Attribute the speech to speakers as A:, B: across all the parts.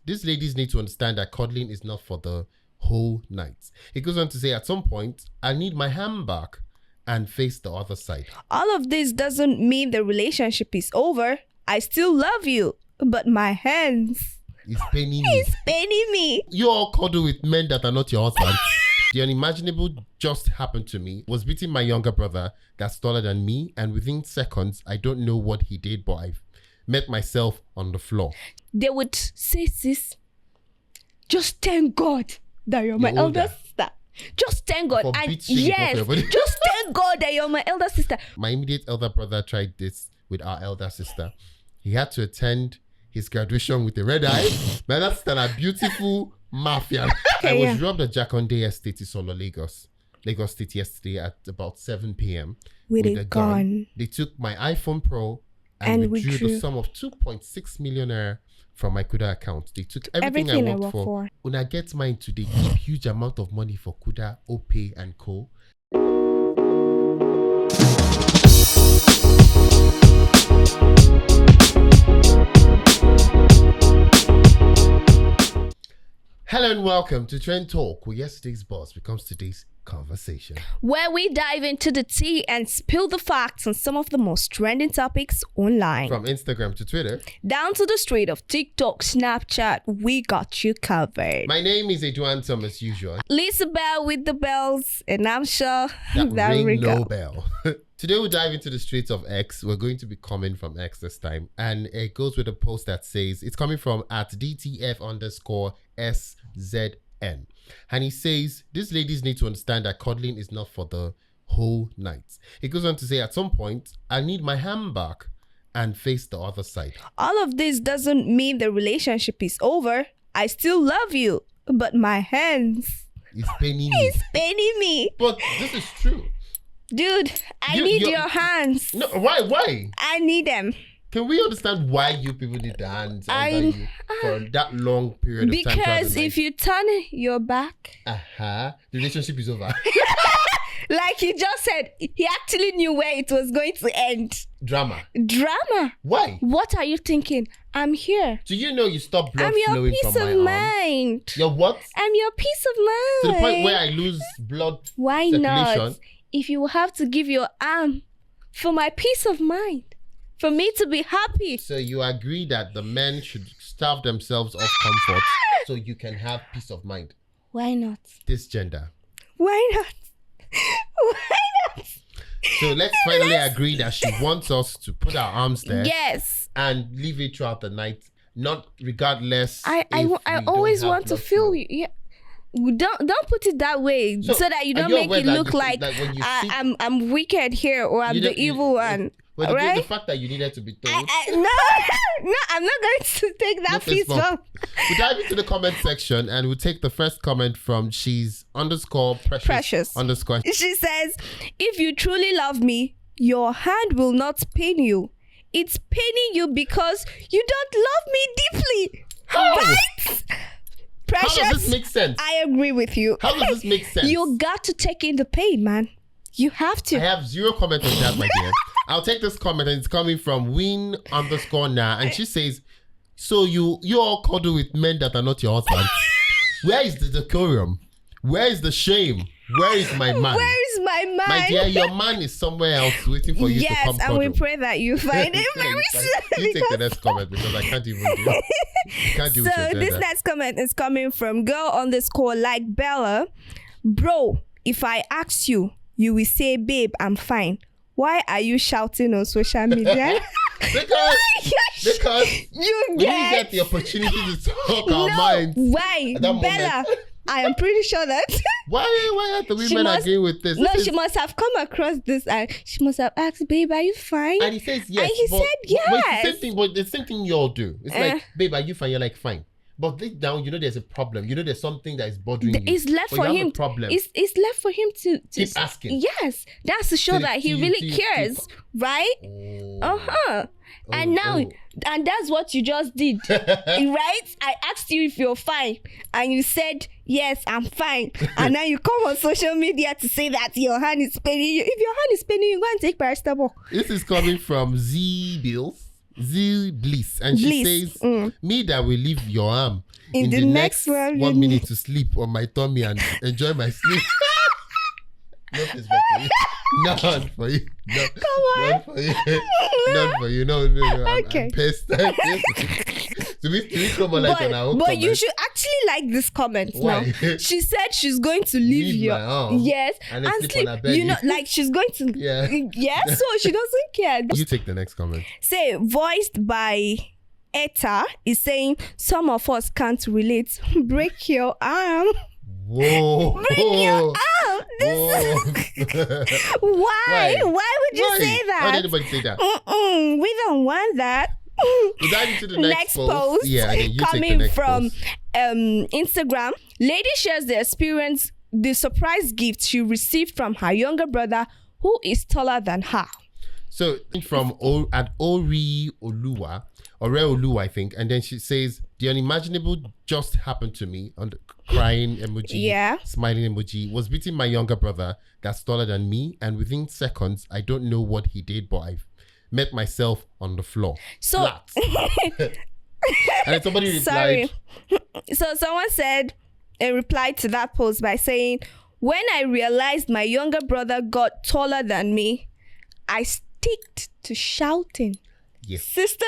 A: these ladies need to understand that cuddling is not for the whole night. He goes on to say, at some point, I need my hand back and face the other side.
B: All of this doesn't mean the relationship is over. I still love you, but my hands...
A: It's paining me.
B: It's paining me.
A: You all cuddle with men that are not your husband. The unimaginable just happened to me. Was beating my younger brother that's taller than me, and within seconds, I don't know what he did, but I met myself on the floor.
B: They would say, sis, just thank God that you're my elder sister. Just thank God. And yes, just thank God that you're my elder sister.
A: My immediate elder brother tried this with our elder sister. He had to attend his graduation with a red eye. Man, that's a beautiful mafia. I was robbed at Jakonde Estate in Solo, Lagos State yesterday at about 7 p.m.
B: with a gun.
A: They took my iPhone Pro and withdrew the sum of 2.6 million naira from my Kuda account. They took everything I worked for. When I get mine today, give huge amount of money for Kuda, Opay, and Co. Hello and welcome to Trend Talk, where yesterday's boss becomes today's conversation,
B: where we dive into the tea and spill the facts on some of the most trending topics online.
A: From Instagram to Twitter,
B: down to the street of TikTok, Snapchat, we got you covered.
A: My name is Edwan Tom, as usual.
B: Lisa Bell with the bells, and I'm sure
A: that ring no bell. Today we'll dive into the streets of X. We're going to be coming from X this time. And it goes with a post that says, it's coming from at DTF_SZN. And he says, these ladies need to understand that cuddling is not for the whole night. It goes on to say, at some point, I need my hand back and face the other side.
B: All of this doesn't mean the relationship is over. I still love you, but my hands...
A: It's paining me.
B: It's paining me.
A: But this is true.
B: Dude, I need your hands.
A: No, why?
B: I need them.
A: Can we understand why you people need the hands under you for that long period of time?
B: Because if you turn your back...
A: the relationship is over.
B: Like he just said, he actually knew where it was going to end.
A: Drama.
B: Why? What are you thinking? I'm here.
A: Do you know you stop blood
B: flowing from my arm? I'm your peace of mind.
A: Your what?
B: I'm your peace of mind.
A: To the point where I lose blood
B: Why
A: circulation?
B: Not? If you have to give your arm for my peace of mind, for me to be happy.
A: So you agree that the men should starve themselves of comfort so you can have peace of mind?
B: Why not?
A: This gender.
B: Why not? Why not?
A: So let's finally agree that she wants us to put our arms there.
B: Yes.
A: And leave it throughout the night, not regardless.
B: I always want to feel you. Yeah. Don't put it that way so that you don't make it look like I'm wicked here or I'm the evil one.
A: Well,
B: right?
A: The fact that you needed to be told.
B: No, I'm not going to take that piece from.
A: We dive into the comment section and we'll take the first comment from she's_precious_.
B: She says, if you truly love me, your hand will not pain you. It's paining you because you don't love me deeply.
A: Oh.
B: Right? Precious,
A: how does this make sense?
B: I agree with you.
A: How does this make sense?
B: You got to take in the pain, man. You have to.
A: I have zero comment on that, my dear. I'll take this comment and it's coming from Win_now, and she says, so you all cuddle with men that are not your husband. Where is the decorum? Where is the shame? Where is my man?
B: Where is my man?
A: My dear, your man is somewhere else waiting for you to come cuddle.
B: Yes, and we pray that you find him very soon.
A: You take the next comment because I can't even do it.
B: So this next comment is coming from girl_like_Bella. Bro, if I ask you, you will say, babe, I'm fine. Why are you shouting on social media?
A: because we didn't get the opportunity to talk our minds.
B: Why? Bella, I am pretty sure that...
A: Why are the women agreeing with this?
B: She must have come across this and she must have asked, babe, are you fine?
A: And he says yes.
B: And he said yes.
A: But the same thing you all do. It's like, babe, are you fine? You're like, fine. But deep down, you know there's a problem. You know there's something that is bothering you.
B: It's left for him. It's left for him to
A: keep asking.
B: Yes, that's to show that he really cares, right? And now, and that's what you just did, right? I asked you if you're fine, and you said yes, I'm fine. And now you come on social media to say that your hand is paining you. If your hand is paining you, go and take paracetamol.
A: This is coming from Z Bills. Z Bliss, and she says, "Me that will leave your arm
B: in the next
A: 1 minute to sleep on my tummy and enjoy my sleep." No, please, not for you. None for you. No,
B: come on.
A: None for you. None for you. No.
B: Okay.
A: I'm pissed. To me, come on, like on our own
B: but
A: comment.
B: you should actually like this comment
A: Why?
B: now. She said she's going to leave your
A: my arm
B: yes
A: and
B: and
A: sleep
B: sleep.
A: on her bed.
B: You know, like she's going to
A: Yeah.
B: so she doesn't care.
A: You take the next comment.
B: Say voiced by Eta is saying some of us can't relate. Break your arm.
A: Whoa.
B: Break your arm.
A: Whoa.
B: Why? Why would you say
A: Why
B: that?
A: did anybody say that?
B: We don't want that.
A: We dive into the next
B: post
A: Yeah, and then you take the
B: coming
A: next
B: from
A: post.
B: Instagram. Lady shares the experience, the surprise gift she received from her younger brother, who is taller than her.
A: So from at Ore Oluwa, I think, and then she says the unimaginable just happened to me on the crying emoji, smiling emoji, was beating my younger brother that's taller than me, and within seconds, I don't know what he did, but I've met myself on the floor.
B: So
A: flat. And then somebody replied.
B: So someone said a reply to that post by saying, when I realized my younger brother got taller than me, I sticked to shouting.
A: Yes.
B: Sister.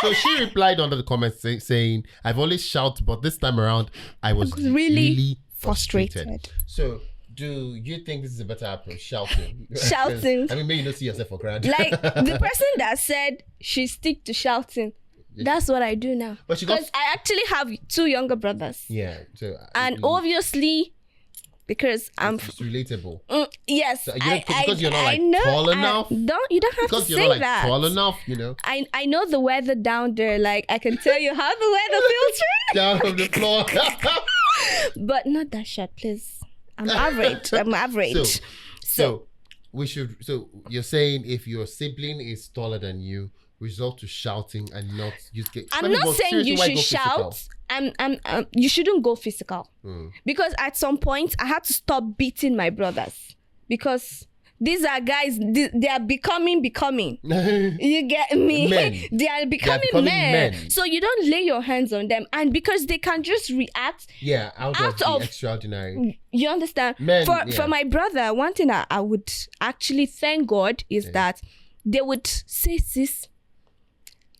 A: So she replied under the comments saying, I've always shouted, but this time around, I was really frustrated. So do you think this is a better approach? Shouting.
B: Shouting.
A: I mean, maybe you don't see yourself for granted.
B: Like the person that said she stick to shouting. That's what I do now.
A: But
B: because I actually have 2 younger brothers.
A: Yeah. So
B: and obviously, because
A: it's relatable.
B: Yes.
A: So because you're not like tall enough.
B: You don't have
A: because
B: to
A: you're
B: say
A: not like
B: that.
A: tall enough, you know.
B: I know the weather down there. Like I can tell you how the weather feels
A: down on the floor.
B: But not that short, please. I'm average. I'm average.
A: So we should. So you're saying if your sibling is taller than you, resort to shouting and not use.
B: I'm not saying you should shout. You shouldn't go physical because at some point I had to stop beating my brothers because these are guys. They are becoming. You get me?
A: Men.
B: They are becoming men. So you don't lay your hands on them, and because they can just react.
A: Yeah, out of the extraordinary.
B: You understand?
A: Men,
B: for my brother, one thing I would actually thank God is that they would say, sis,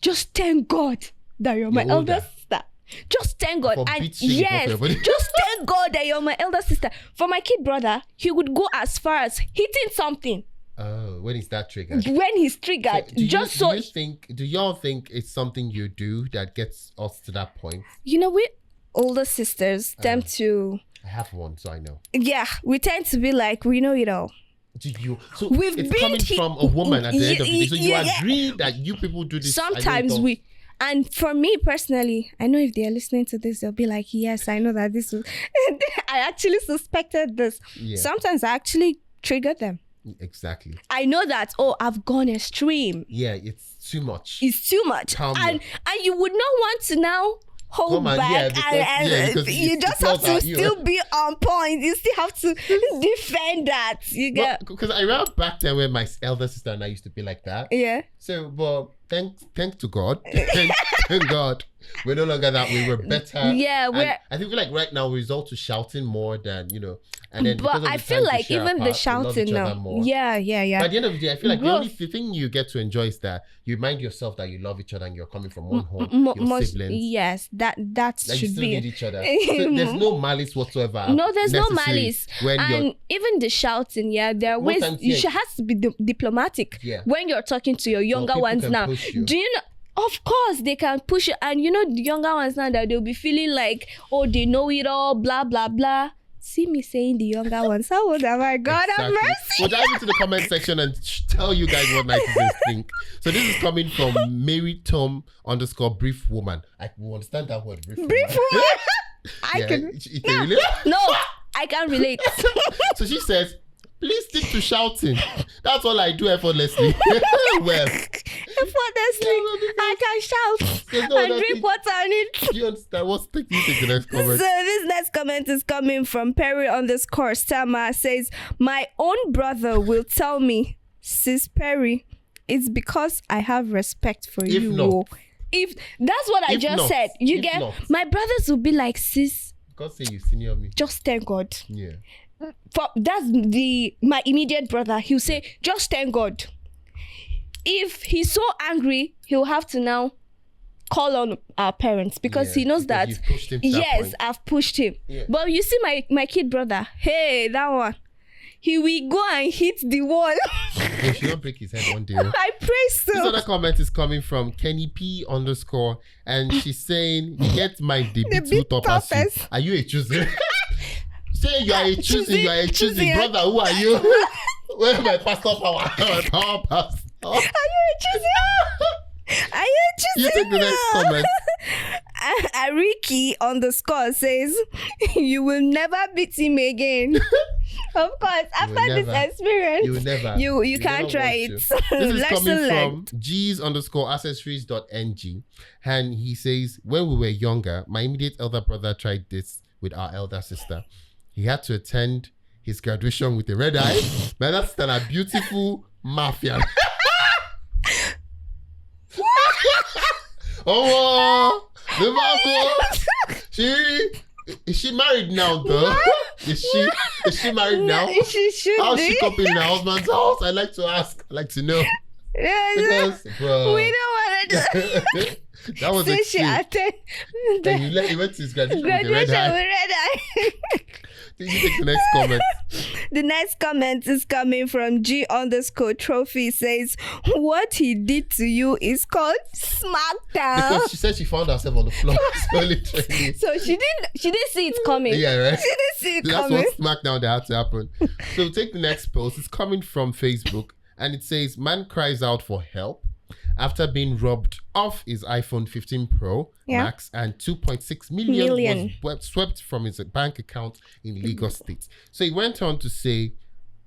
B: just thank God that you're my elder sister. Just thank God. And yes, just thank God that you're my elder sister. For my kid brother, he would go as far as hitting something.
A: Oh, when is that triggered?
B: When he's triggered.
A: Do y'all think it's something you do that gets us to that point?
B: You know, we older sisters tend to...
A: I have one, so I know.
B: Yeah, we tend to be like, we know it all.
A: So it's coming from a woman at the end of the day. So you agree that you people do this?
B: Sometimes we... And for me personally, I know if they're listening to this, they'll be like, yes, I know that this was... I actually suspected this. Yeah. Sometimes I actually trigger them.
A: Exactly.
B: I know that, I've gone extreme.
A: Yeah, it's too much.
B: It's too much. And you would not want to now hold back because you just have to still be on point. You still have to defend that. You get...
A: Because I remember back then when my elder sister and I used to be like that.
B: Yeah.
A: So, but thanks to God. Thank God. We're no longer that way. We're better.
B: Yeah,
A: I think like right now we resort to shouting more than, and then
B: but I feel like even the shouting now. Yeah.
A: But at the end of the day, I feel like the thing you get to enjoy is that you remind yourself that you love each other and you're coming from one home. Your siblings.
B: That should
A: you still
B: be.
A: Need each other. So there's no malice whatsoever.
B: No, there's no malice. And even the shouting, there are ways you have to be diplomatic when you're talking to your younger ones now. Do you know? Of course, they can push it. And the younger ones now that they'll be feeling like, they know it all, blah, blah, blah. See me saying the younger ones. How old am I? God have mercy.
A: We'll dive into the comment section and tell you guys what netizens think. So this is coming from Mary Tom _ brief woman. I will understand that word. Brief woman.
B: I can. No, I can relate.
A: So she says, please stick to shouting. That's all I do effortlessly. Well,
B: effortlessly, I can shout and drip water on it.
A: Do you understand? You take the next comment?
B: So this next comment is coming from Perry _ Stama. Says, my own brother will tell me, Sis Perry, it's because I have respect for
A: If
B: you.
A: not.
B: If that's what I
A: If
B: just
A: not.
B: said, you
A: If
B: get
A: not.
B: my brothers will be like, sis,
A: God say you senior me.
B: just thank God.
A: Yeah.
B: That's my immediate brother. He'll say, just thank God. If he's so angry, he'll have to now call on our parents because he knows that
A: you've pushed him to that
B: yes,
A: point.
B: I've pushed him.
A: Yeah.
B: But you see my kid brother, hey, that one, he will go and hit the wall.
A: He should not break his head one day.
B: I pray so.
A: This other comment is coming from Kenny P _ and she's saying, you get my debut toppers. Are you a choosing? Say you are a choosing, you are a choosing. Brother, who are you? Where's my pastor power? Power pastor.
B: Are you a choosing? Are you a choosing?
A: You take the next comment.
B: Ariki _ says, you will never beat him again. Of course, after this experience,
A: you will never.
B: You can't try it.
A: This is coming from G's_accessories.ng, and he says, when we were younger, my immediate elder brother tried this with our elder sister. He had to attend his graduation with a red eye. Man, that's a beautiful mafia. Oh, the mafia. Is she married now, though? Is she married now?
B: She should.
A: How's she coping in her husband's house? I like to ask. I like to know. Because, bro,
B: we don't want to.
A: That was
B: so she attended.
A: And he went to his graduation with
B: Graduation
A: a
B: with
A: red
B: red
A: eye.
B: eye.
A: Did you take the next comment?
B: The next comment is coming from G_trophy. Says, what he did to you is called smackdown.
A: Because she said she found herself on the floor. So literally.
B: So she didn't see it coming.
A: Yeah, right.
B: She didn't see it
A: That's
B: coming.
A: what SmackDown that had to happen. So take the next post. It's coming from Facebook, and it says, man cries out for help after being robbed off his iPhone 15 Pro Max, and 2.6 million was swept from his bank account in Lagos State. So he went on to say,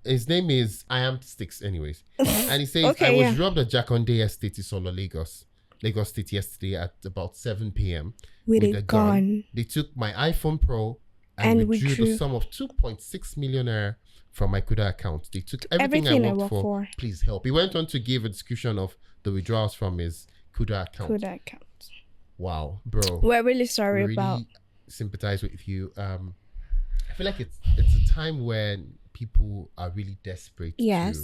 A: his name is I Am Sticks anyways. And he says, I was robbed at Jakonde Estate in Solo, Lagos State yesterday at about 7 p.m.
B: with a gun.
A: They took my iPhone Pro and withdrew the sum of 2.6 million naira from my Kuda account. They took everything I worked for. Please help. He went on to give a description of the withdrawals from his Kuda account. Wow, bro.
B: We're really sorry about.
A: Sympathize with you. I feel like it's a time when people are really desperate to,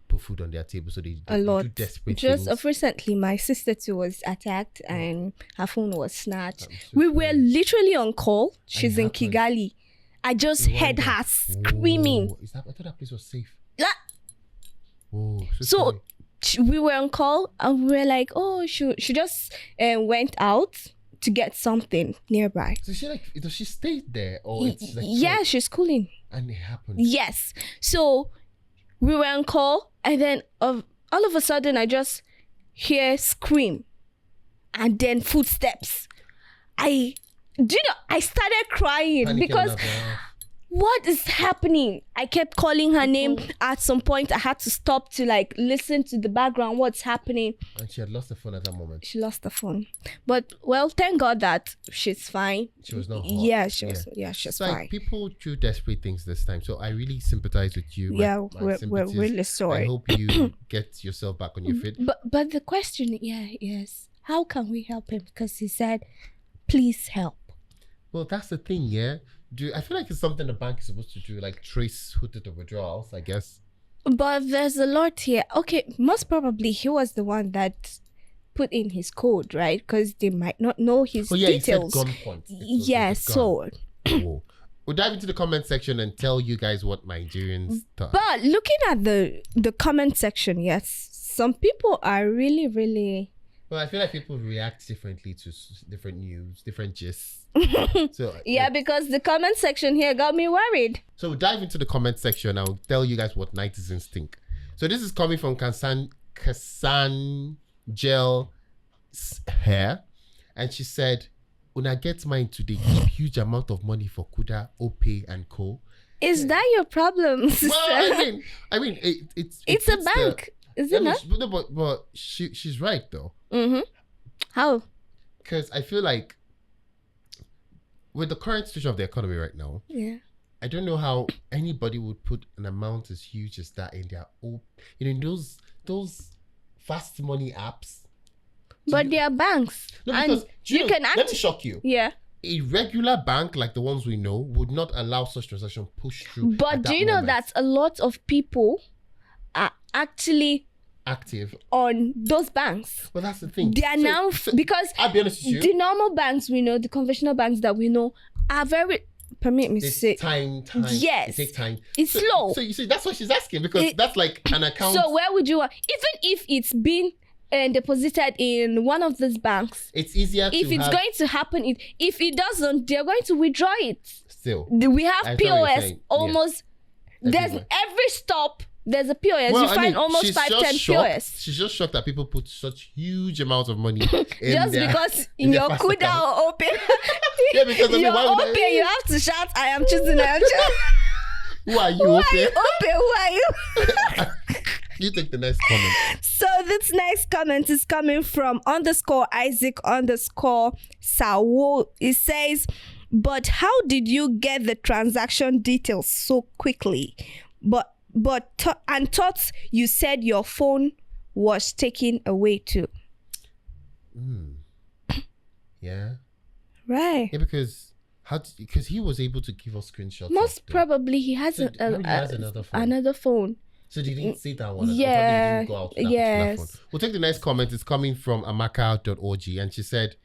A: put food on their table, so they do desperate
B: things. Just recently, my sister too was attacked and her phone was snatched. We were literally on call. She's in Kigali. I just heard her screaming.
A: I thought that place was safe.
B: Yeah.
A: Oh,
B: so we were on call and we were like, oh, she just went out to get something nearby.
A: So does she stay there or it's like
B: she's cooling.
A: And it happened.
B: Yes. So we were on call and then all of a sudden I just hear scream and then footsteps. I started crying because what is happening? I kept calling her name. At some point, I had to stop to listen to the background, what's happening.
A: And she had lost the phone at that moment.
B: She lost the phone. But, well, thank God that she's fine.
A: She was not hot.
B: Yeah, she was fine.
A: Like people do desperate things this time. So I really sympathize with you.
B: We're really sorry.
A: I hope you get yourself back on your feet.
B: But the question, yes. How can we help him? Because he said, please help.
A: Well, that's the thing, yeah. I feel like it's something the bank is supposed to do, like trace who did the withdrawals, I guess.
B: But there's a lot here. Okay, most probably he was the one that put in his code, right? Because they might not know his details.
A: He said gunpoint.
B: So.
A: We'll dive into the comment section and tell you guys what Nigerians thought.
B: But looking at the comment section, yes, some people are really, really...
A: Well, I feel like people react differently to different news, different gists. So
B: because the comment section here got me worried.
A: So we'll dive into the comment section. I'll tell you guys what netizens think. So this is coming from Kassan Gel Hair, and she said, "Una get mine today. Give huge amount of money for Kuda, Opay, and Co."
B: Is that your problem, sister?
A: Well, I mean, it's
B: a bank, is it not?
A: No, but she's right though.
B: Mm-hmm. How?
A: Because I feel like with the current situation of the economy right now, I don't know how anybody would put an amount as huge as that in their own, those fast money apps.
B: But they are banks.
A: No, because let me shock you.
B: Yeah.
A: A regular bank like the ones we know would not allow such transaction push through.
B: But do you know that a lot of people are actually
A: active
B: on those banks?
A: Well, that's the thing.
B: They are now because
A: I'll be honest with you.
B: The normal banks we know, the conventional banks that we know, are very. Permit me to say.
A: Time.
B: Yes.
A: It takes time.
B: It's slow.
A: So you see, that's what she's asking because that's like an account.
B: So where would you want? Even if it's been deposited in one of these banks,
A: it's easier.
B: If it's going to happen, if it doesn't, they're going to withdraw it.
A: Still,
B: we have POS almost. There's
A: everywhere.
B: Every stop. There's a POS. You find almost 5-10 POS.
A: She's just shocked that people put such huge amounts of money
B: just because in your Kuda or open.
A: Yeah, because I mean,
B: you're open, you have to shout, I am choosing.
A: Who are you, open?
B: Who are you?
A: You take the next comment.
B: So this next comment is coming from _Isaac_Sawo. It says, but how did you get the transaction details so quickly? And thought you said your phone was taken away too.
A: Yeah.
B: Right.
A: Yeah, because he was able to give us screenshots.
B: Most probably he has, another phone.
A: So you didn't see that one?
B: Yeah.
A: Didn't go out to that phone. We'll take the next comment. It's coming from amaka.org and she said,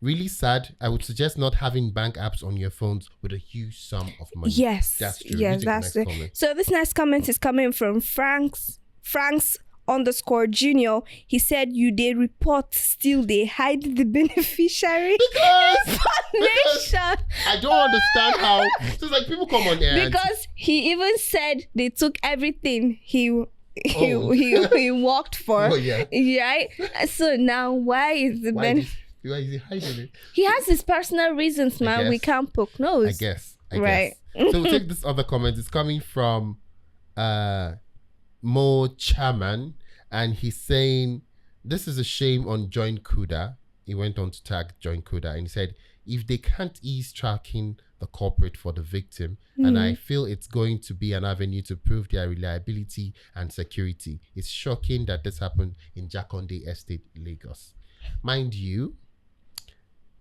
A: really sad. I would suggest not having bank apps on your phones with a huge sum of money.
B: Yes.
A: That's true.
B: Yes, that's it. So this next comment is coming from Franks_Junior. He said, you they report still they hide the beneficiary
A: because I don't understand how. So it's like people come on there
B: because he even said they took everything he worked for.
A: Oh yeah.
B: Right. So now why is the benefit?
A: Why is he hiding it?
B: He has his personal reasons, man. We can't poke nose.
A: I guess.
B: Right.
A: So we'll take this other comment. It's coming from Mo Chairman, and he's saying, this is a shame on Join Kuda. He went on to tag Join Kuda and he said, if they can't ease tracking the corporate for the victim, and I feel it's going to be an avenue to prove their reliability and security. It's shocking that this happened in Jakonde Estate, Lagos. Mind you,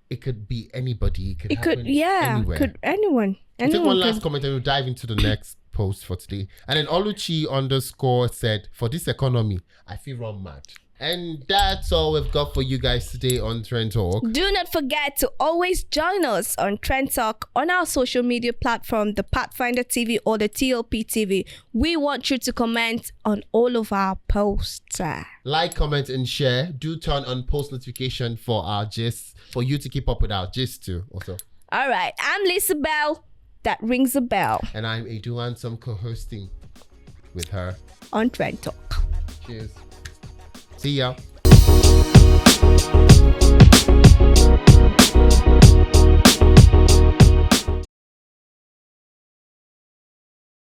A: it could be anybody. It could happen anywhere.
B: Anyone.
A: We'll take one last comment and we'll dive into the next post for today. And then Oluchi_ said, for this economy, I feel run mad. And that's all we've got for you guys today on Trend Talk.
B: Do not forget to always join us on Trend Talk on our social media platform, the Pathfinder TV or the TLP TV. We want you to comment on all of our posts.
A: Like, comment, and share. Do turn on post notification for our gists, for you to keep up with our gists too. Also.
B: All right. I'm Lisa Bell. That rings a bell.
A: And I'm Edu Handsome co-hosting with her
B: on Trend Talk.
A: Cheers. See ya.